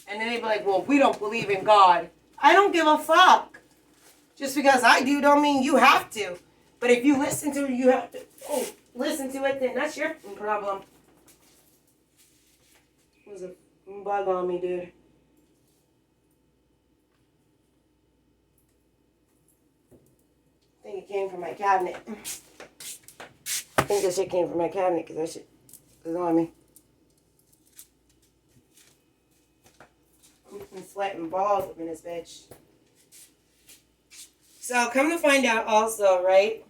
And then they be like, well, we don't believe in God. I don't give a fuck. Just because I do don't mean you have to. But if you listen to it, you have to listen to it, then that's your problem. There's a bug on me, dude. I think it came from my cabinet. I think this shit came from my cabinet because that shit is on me. I'm sweating balls up in this bitch. So come to find out also, right?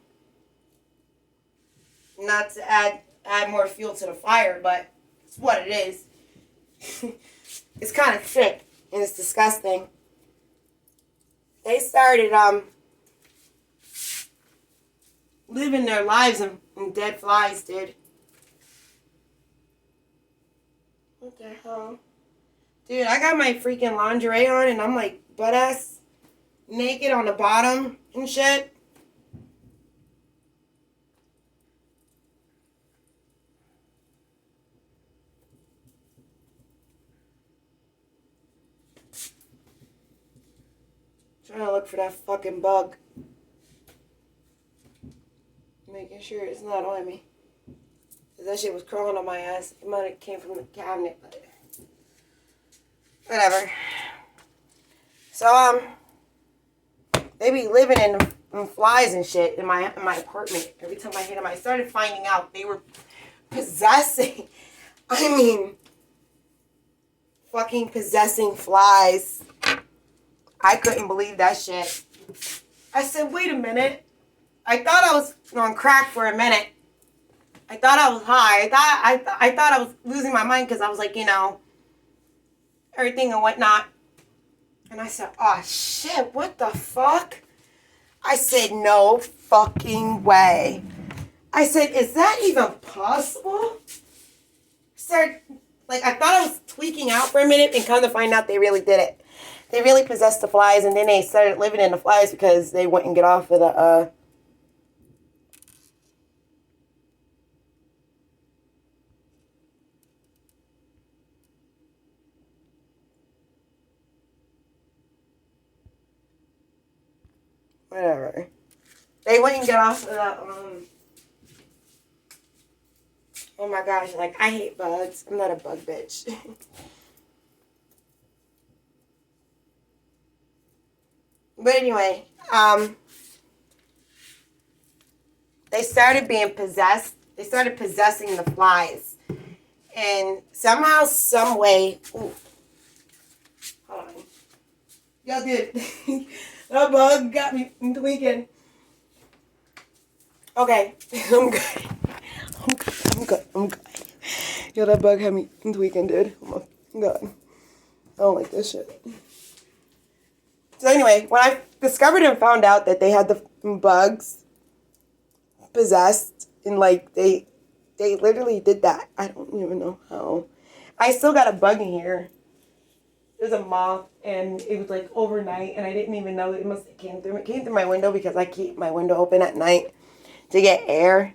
Not to add more fuel to the fire, but it's what it is. It's kind of sick and it's disgusting. They started living their lives in dead flies, dude. What the hell? Dude, I got my freaking lingerie on and I'm like butt ass naked on the bottom and shit. Trying to look for that fucking bug. Making sure it's not on me. Cause that shit was crawling on my ass. It might have came from the cabinet, but whatever. So they be living in flies and shit in my apartment. Every time I hit them, I started finding out they were possessing. I mean, fucking possessing flies. I couldn't believe that shit. I said, wait a minute. I thought I was on crack for a minute. I thought I was high. I thought I was losing my mind because I was like, you know, everything and whatnot. And I said, oh shit, what the fuck? I said, no fucking way. I said, is that even possible? I thought I was tweaking out for a minute and come to find out they really did it. They really possessed the flies and then they started living in the flies because they wouldn't get off of the, whatever. They wouldn't get off of the, oh my gosh, like, I hate bugs. I'm not a bug bitch. But anyway, they started being possessed. They started possessing the flies. And somehow, some way, ooh, hold on. Yo, dude, that bug got me tweaking. Okay, I'm good. Yo, that bug had me tweaking, dude. Oh my god. I don't like this shit. So anyway, when I discovered and found out that they had the bugs possessed and like they literally did that. I don't even know how. I still got a bug in here. There's a moth and it was like overnight and I didn't even know it must have came through. It came through my window because I keep my window open at night to get air,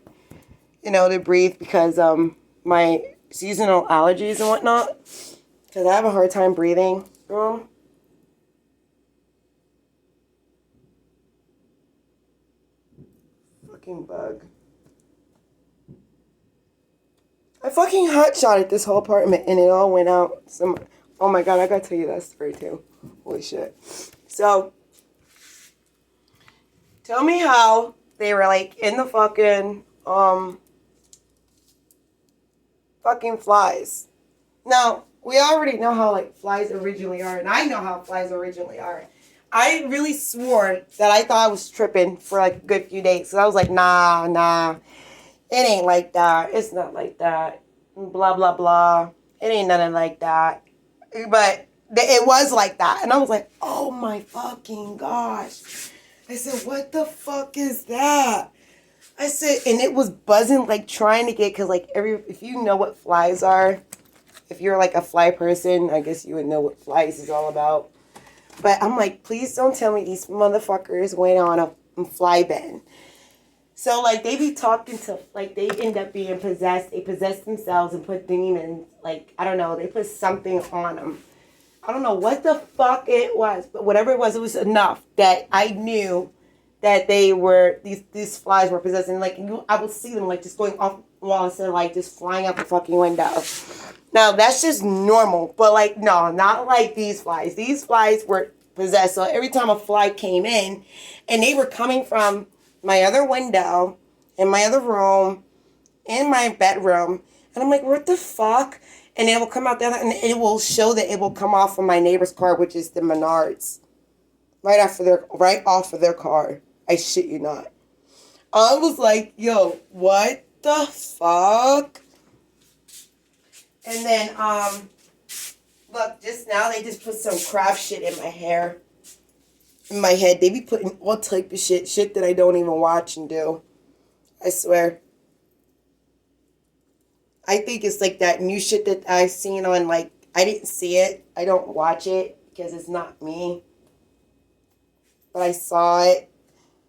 you know, to breathe because my seasonal allergies and whatnot. Because I have a hard time breathing through them. Fucking bug. I fucking hotshotted this whole apartment and it all went out. Oh my god, I gotta tell you that story too. Holy shit. So, tell me how they were like in the fucking flies. Now, we already know how like flies originally are, and I know how flies originally are. I really swore that I thought I was tripping for like a good few days. So I was like, nah. It ain't like that. It's not like that. Blah, blah, blah. It ain't nothing like that. But it was like that. And I was like, oh my fucking gosh. I said, what the fuck is that? I said, and it was buzzing, like trying to get, because like if you know what flies are, if you're like a fly person, I guess you would know what flies is all about. But I'm like, please don't tell me these motherfuckers went on a fly bin. So, like, they be talking to, like, they end up being possessed. They possess themselves and put demons, like, I don't know, they put something on them. I don't know what the fuck it was, but whatever it was enough that I knew that they were these flies were possessing. Like I would see them like just going off walls and like just flying out the fucking window. Now that's just normal, but like no, not like these flies. These flies were possessed. So every time a fly came in, and they were coming from my other window in my other room, in my bedroom, and I'm like, what the fuck? And it will come out there, and it will show that it will come off of my neighbor's car, which is the Menards, right off of their car. I shit you not. I was like, yo, what the fuck? And then, look, just now they just put some crap shit in my hair, in my head. They be putting all type of shit that I don't even watch and do. I swear. I think it's like that new shit that I've seen on, like, I didn't see it. I don't watch it because it's not me. But I saw it.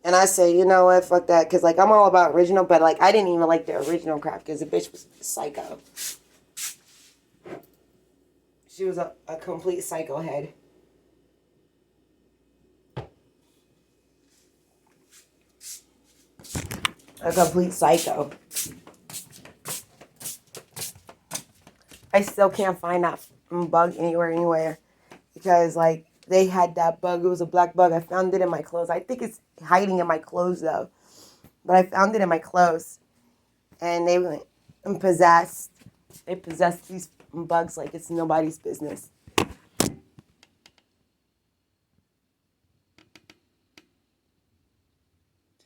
And I said, you know what, fuck that. Because, like, I'm all about original. But, like, I didn't even like the original crap because the bitch was psycho. She was a complete psycho head. A complete psycho. I still can't find that bug anywhere. Because, like, they had that bug. It was a black bug. I found it in my clothes. I think it's hiding in my clothes, though. But I found it in my clothes. And they went possessed. They possessed these bugs like it's nobody's business. Two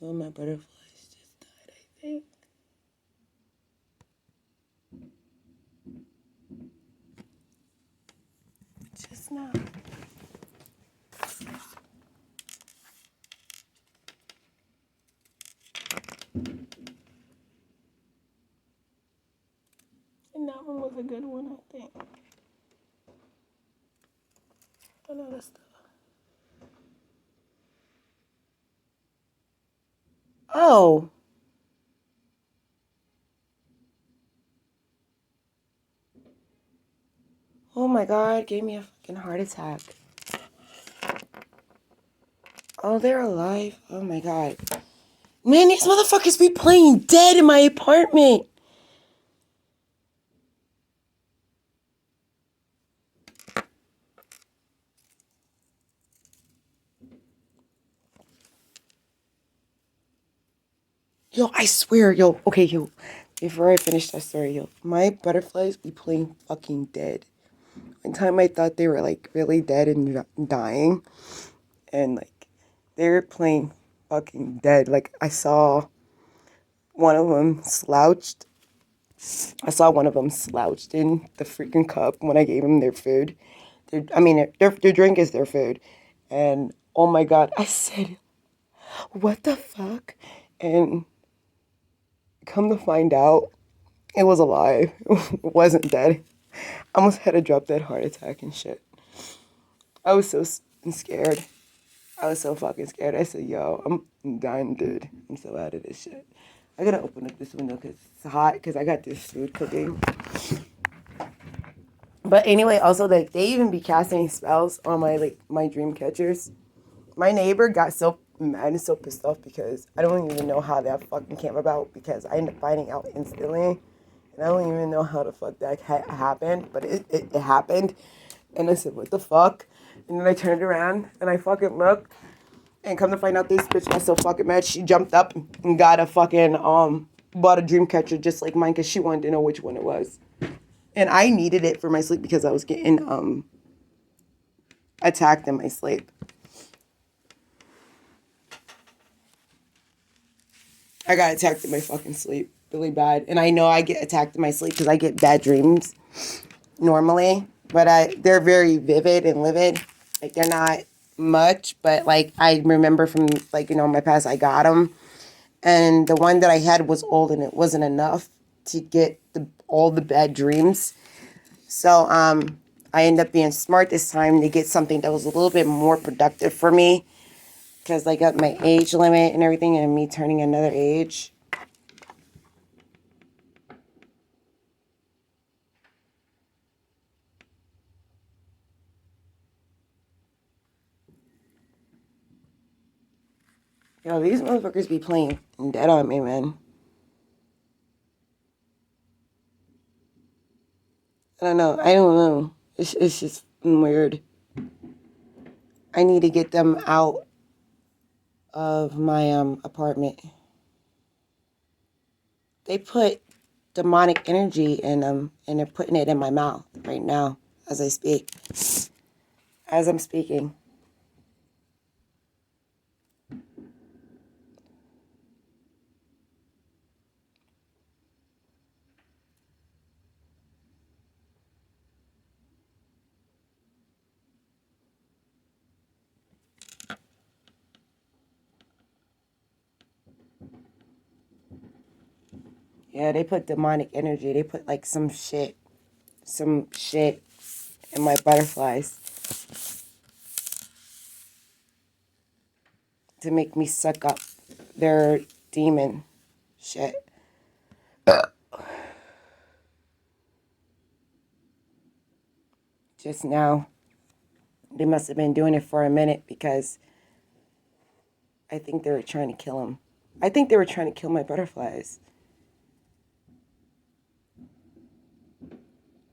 of my butterflies just died, I think. Just now. And that one was a good one, I think. Another stuff. Oh. Oh my god, gave me a fucking heart attack. Oh, they're alive. Oh my god. Man, these motherfuckers be playing dead in my apartment. Yo, I swear, yo. Okay, yo. Before I finish that story, yo. My butterflies be playing fucking dead. One time I thought they were like really dead and dying. And like they were playing fucking dead. Like I saw one of them slouched. I saw one of them slouched in the freaking cup when I gave them their food. Their drink is their food. And oh my god, I said, what the fuck? And come to find out, it was alive. It wasn't dead. I almost had a drop dead heart attack and shit. I was so scared. I was so fucking scared. I said, yo, I'm dying, dude. I'm so out of this shit. I gotta open up this window because it's hot because I got this food cooking. But anyway, also, like, they even be casting spells on my dream catchers. My neighbor got so mad and so pissed off because I don't even know how that fucking came about because I ended up finding out instantly. And I don't even know how the fuck that happened, but it happened. And I said, what the fuck? And then I turned around and I fucking looked. And come to find out, this bitch got so fucking mad, she jumped up and got a fucking, bought a dream catcher just like mine because she wanted to know which one it was. And I needed it for my sleep because I was getting, attacked in my sleep. I got attacked in my fucking sleep really bad. And I know I get attacked in my sleep because I get bad dreams normally. But they're very vivid and livid. Like, they're not much, but, like, I remember from, like, my past, I got them. And the one that I had was old and it wasn't enough to get all the bad dreams. So I ended up being smart this time to get something that was a little bit more productive for me. Because I got my age limit and everything and me turning another age. Yo, these motherfuckers be playing dead on me, man. I don't know. It's just weird. I need to get them out of my apartment. They put demonic energy in them, and they're putting it in my mouth right now as I speak. As I'm speaking. Yeah, they put demonic energy. They put like some shit in my butterflies to make me suck up their demon shit. Just now, they must have been doing it for a minute because I think they were trying to kill him. I think they were trying to kill my butterflies.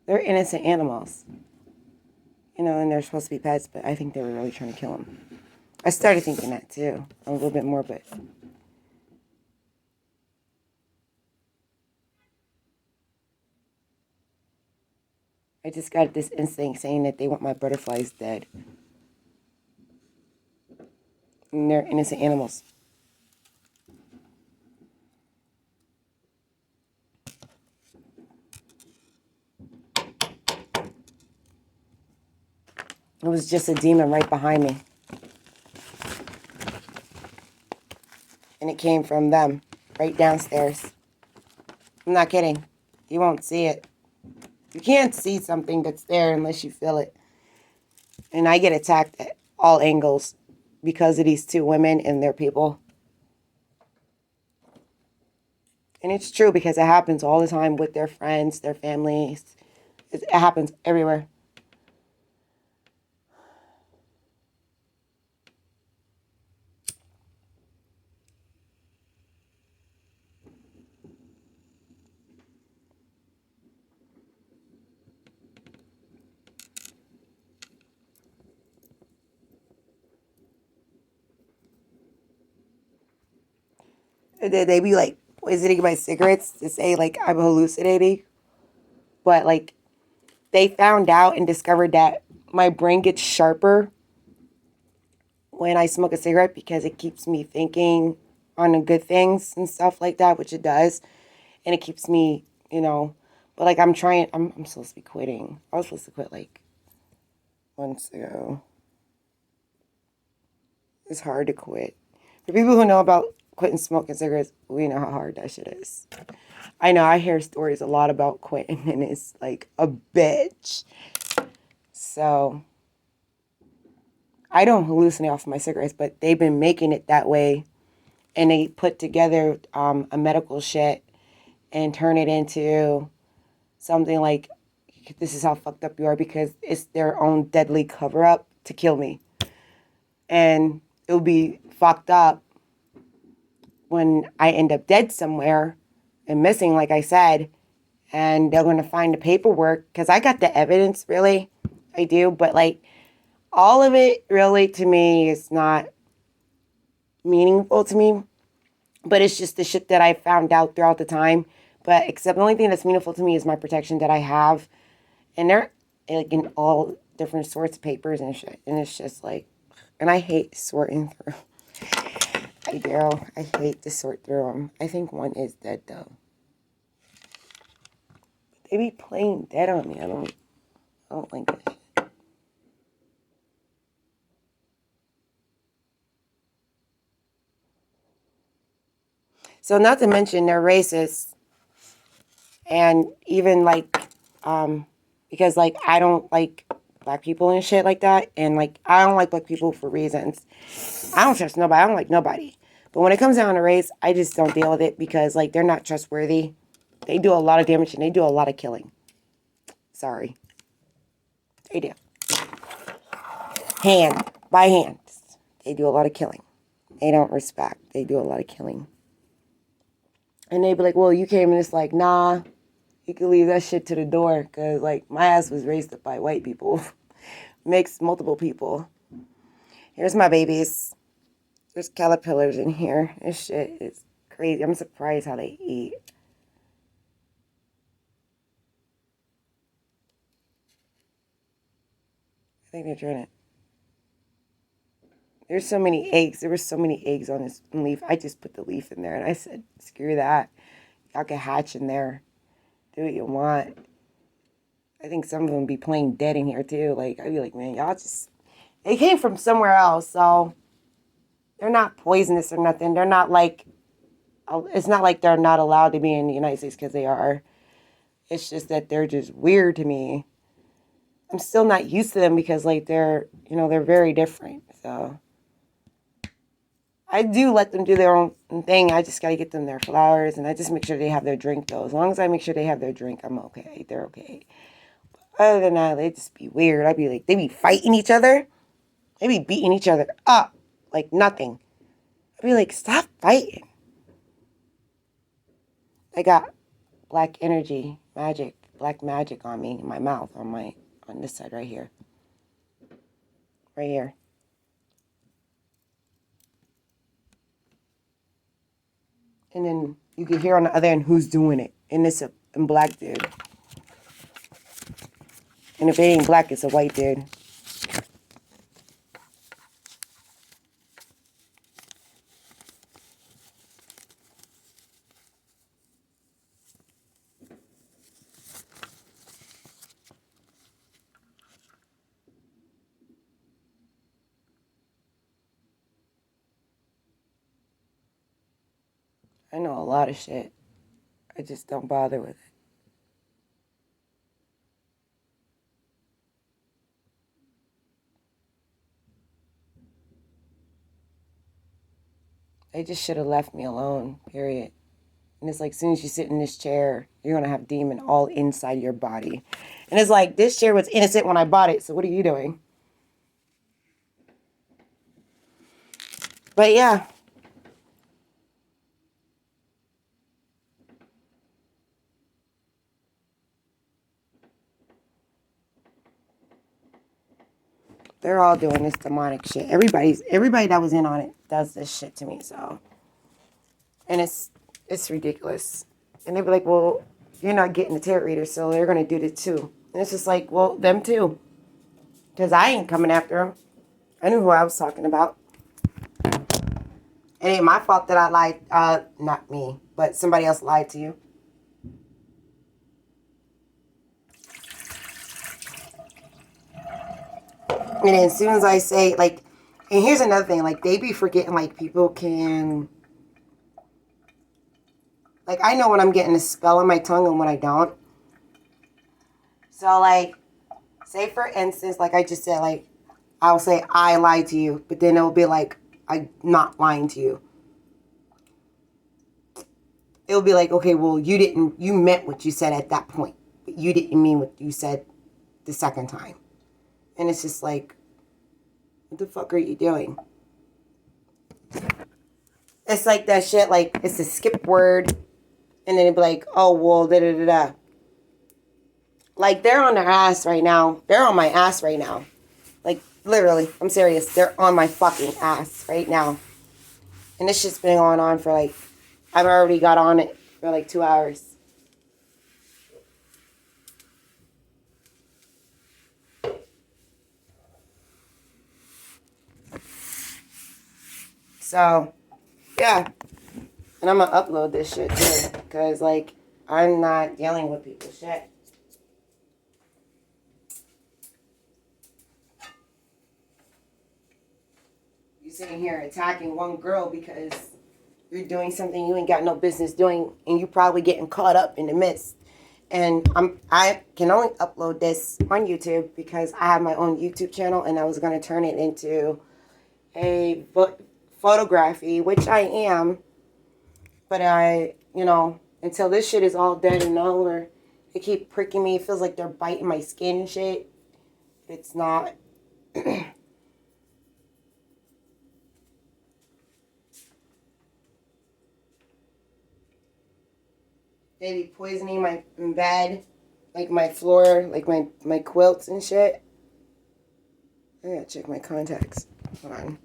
They're innocent animals. You know, and they're supposed to be pets, but I think they were really trying to kill him. I started thinking that too, a little bit more, but I just got this instinct saying that they want my butterflies dead. And they're innocent animals. It was just a demon right behind me. And it came from them, right downstairs. I'm not kidding. You won't see it. You can't see something that's there unless you feel it. And I get attacked at all angles because of these two women and their people. And it's true because it happens all the time with their friends, their families. It happens everywhere. They be like poisoning my cigarettes to say like I'm hallucinating. But like they found out and discovered that my brain gets sharper when I smoke a cigarette because it keeps me thinking on the good things and stuff like that, which it does. And it keeps me, you know, but like I'm supposed to be quitting. I was supposed to quit like months ago. It's hard to quit. For people who know about quitting smoking cigarettes, we know how hard that shit is. I know I hear stories a lot about quitting and it's like a bitch. So I don't hallucinate off my cigarettes, but they've been making it that way. And they put together a medical shit and turn it into something like, this is how fucked up you are because it's their own deadly cover up to kill me. And it'll be fucked up when I end up dead somewhere and missing, like I said, and they're going to find the paperwork because I got the evidence, really. I do. But like all of it really to me is not meaningful to me. But it's just the shit that I found out throughout the time. But except the only thing that's meaningful to me is my protection that I have. And they're like in all different sorts of papers and shit. And it's just like, and I hate sorting through. I do. I hate to sort through them. I think one is dead though. They be playing dead on me. I don't like it. So not to mention they're racist. And even like, because like I don't like black people and shit like that. And like I don't like black people for reasons. I don't trust nobody. I don't like nobody. But when it comes down to race, I just don't deal with it because like they're not trustworthy. They do a lot of damage and they do a lot of killing. Sorry. They do. Hand by hand. They do a lot of killing. They don't respect. They do a lot of killing. And they be like, well, you came and it's like, nah, you can leave that shit to the door. Because, like, my ass was raised up by white people. Mixed multiple people. Here's my babies. There's caterpillars in here. This shit is crazy. I'm surprised how they eat. I think they're trying to... There's so many eggs. There were so many eggs on this leaf. I just put the leaf in there and I said, screw that. Y'all can hatch in there. Do what you want. I think some of them be playing dead in here too. Like, I'd be like, man, y'all just... They came from somewhere else, so... They're not poisonous or nothing. They're not like... It's not like they're not allowed to be in the United States because they are. It's just that they're just weird to me. I'm still not used to them because, like, they're, you know, they're very different, so... I do let them do their own thing. I just gotta get them their flowers, and I just make sure they have their drink, though. As long as I make sure they have their drink, I'm okay. They're okay. But other than that, they just be weird. I'd be like, they be fighting each other. They be beating each other up like nothing. I'd be like, stop fighting. I got black energy, magic, black magic on me, in my mouth, on this side right here. Right here. And then you can hear on the other end who's doing it. And it's a black dude. And if it ain't black, it's a white dude. I know a lot of shit. I just don't bother with it. They just should have left me alone, period. And it's like, as soon as you sit in this chair, you're going to have demon all inside your body. And it's like, this chair was innocent when I bought it, so what are you doing? But yeah. They're all doing this demonic shit. Everybody that was in on it does this shit to me, so. And it's ridiculous. And they be like, well, you're not getting the tarot reader, so they're going to do it too. And it's just like, well, them too. Because I ain't coming after them. I knew who I was talking about. It ain't my fault that I lied. Not me, but somebody else lied to you. And then as soon as I say, like, and here's another thing, like, they be forgetting, like, people can, like, I know when I'm getting a spell on my tongue and when I don't. So, like, say for instance, like I just said, like, I'll say, I lied to you, but then it'll be like, I'm not lying to you. It'll be like, okay, well, you meant what you said at that point, but you didn't mean what you said the second time. And it's just like, what the fuck are you doing? It's like that shit, like, it's a skip word, and then it'd be like, oh, well, da-da-da-da. Like, they're on their ass right now. They're on my ass right now. Like, literally, I'm serious. They're on my fucking ass right now. And this shit's been going on for, like, I've already got on it for, like, 2 hours. So, yeah. And I'm going to upload this shit, too. Because, like, I'm not dealing with people's shit. You sitting here attacking one girl because you're doing something you ain't got no business doing, and you probably getting caught up in the midst. And I can only upload this on YouTube because I have my own YouTube channel, and I was going to turn it into a photography, which I am. But until this shit is all dead and over, they keep pricking me. It feels like they're biting my skin and shit. It's not. They be poisoning my bed, like my floor, like my quilts and shit. I gotta check my contacts. Hold on.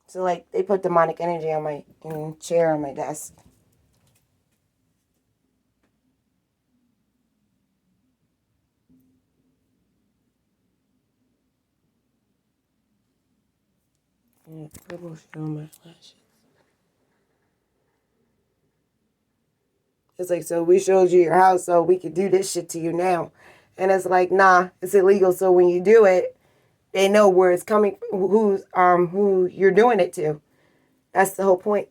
So like they put demonic energy on my chair on my desk. Purple shit on my lashes. It's like, so we showed you your house so we could do this shit to you now. And it's like, nah, it's illegal. So when you do it, they know where it's coming, who you're doing it to. That's the whole point.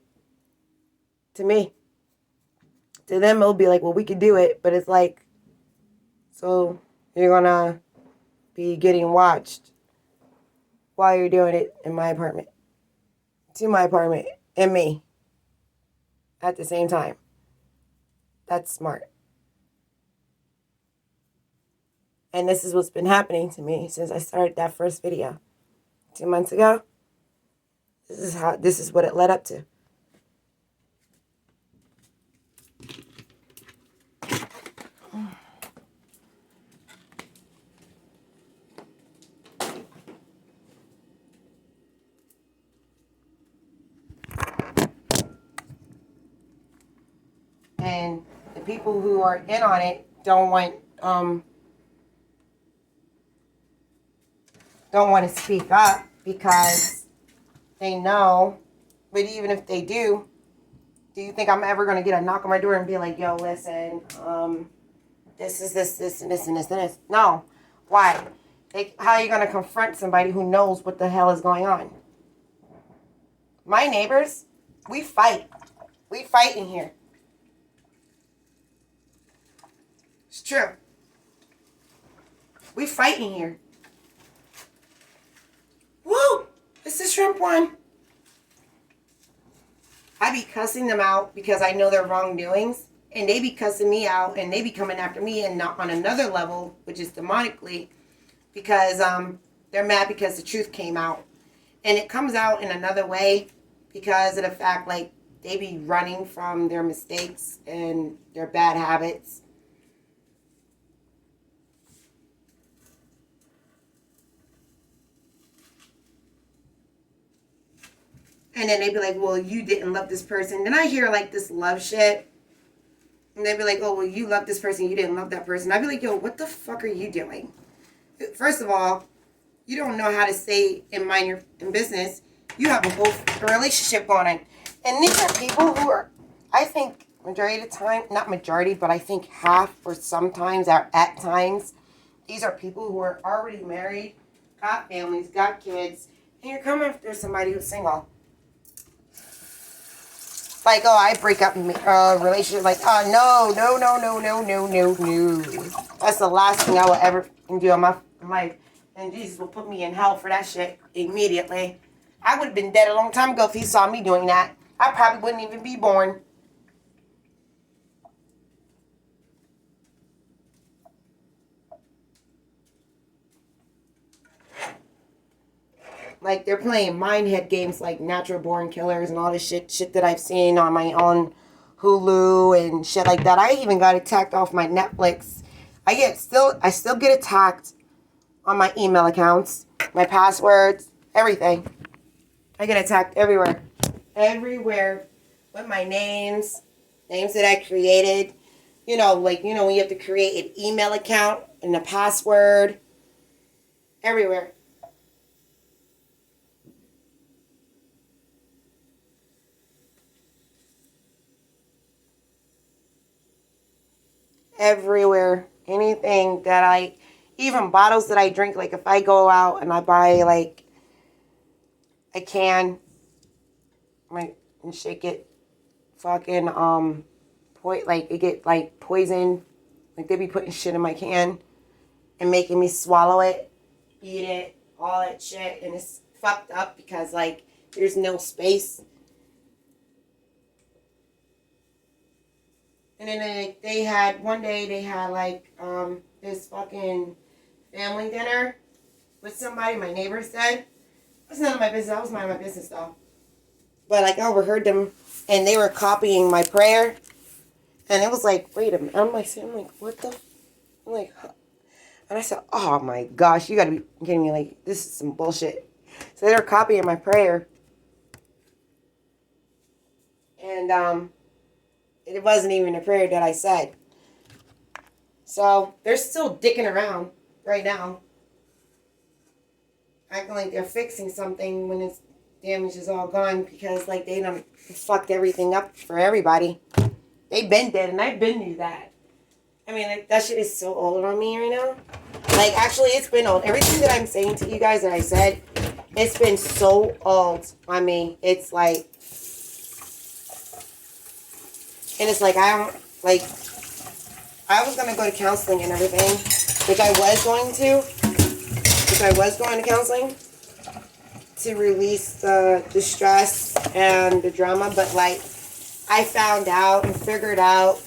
To me. To them, it'll be like, well, we could do it. But it's like, so you're going to be getting watched while you're doing it in my apartment. To my apartment and me. At the same time. That's smart. And this is what's been happening to me since I started that first video 2 months ago. This is what it led up to. And the people who are in on it don't want to speak up because they know. But even if they do you think I'm ever going to get a knock on my door and be like, yo, listen, this is this and this and this and this? No. Why? How are you going to confront somebody who knows what the hell is going on? My neighbors, we fight. We fight in here. It's true. We fight in here. Woo! It's the shrimp one. I be cussing them out because I know their wrongdoings. And they be cussing me out and they be coming after me and not on another level, which is demonically, because they're mad because the truth came out. And it comes out in another way because of the fact like they be running from their mistakes and their bad habits. And then they be like, well, you didn't love this person. Then I hear like this love shit. And they be like, oh, well, you love this person. You didn't love that person. I'd be like, yo, what the fuck are you doing? First of all, you don't know how to stay and mind your business. You have a relationship going on. And these are people who are, I think, majority of the time, not majority, but I think half or sometimes or at times, these are people who are already married, got families, got kids, and you're coming after somebody who's single. Like, oh, I break up a relationship. Like, oh, no. That's the last thing I will ever do in my life. And Jesus will put me in hell for that shit immediately. I would have been dead a long time ago if he saw me doing that. I probably wouldn't even be born. Like, they're playing mindhead games like Natural Born Killers and all this shit that I've seen on my own Hulu and shit like that. I even got attacked off my Netflix. I still get attacked on my email accounts, my passwords, everything. I get attacked everywhere. Everywhere with my names that I created. When you have to create an email account and a password. Everywhere. Everywhere. Anything that even bottles that I drink, like if I go out and I buy like a can, and shake it, fucking, like it get like poison, like they be putting shit in my can and making me swallow it, eat it, all that shit, and it's fucked up because like there's no space. And then they had like this fucking family dinner with somebody. My neighbor said, it's none of my business. I was minding my business though. but like I overheard them, and they were copying my prayer, and it was like, wait a minute. I'm like, what the? I'm like, huh? And I said, oh my gosh, you gotta be kidding me! Like this is some bullshit. So they were copying my prayer, and it wasn't even a prayer that I said. So they're still dicking around right now, acting like they're fixing something when its damage is all gone because like they done fucked everything up for everybody. They've been dead, and I've been knew that. I mean, like, that shit is so old on me right now. Like, actually, it's been old. Everything that I'm saying to you guys that I said, it's been so old on me. It's like, and it's like, I don't, like, I was going to go to counseling and everything, which I was going to counseling to release the stress and the drama, but, like, I found out and figured out,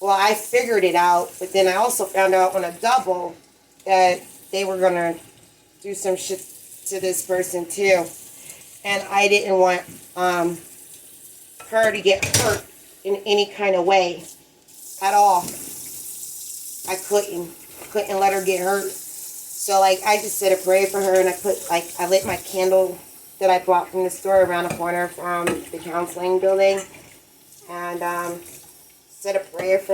well, I figured it out, but then I also found out on a double that they were going to do some shit to this person too. And I didn't want her to get hurt in any kind of way at all. I couldn't let her get hurt. So like I just said a prayer for her, and I lit my candle that I bought from the store around the corner from the counseling building, and said a prayer for her.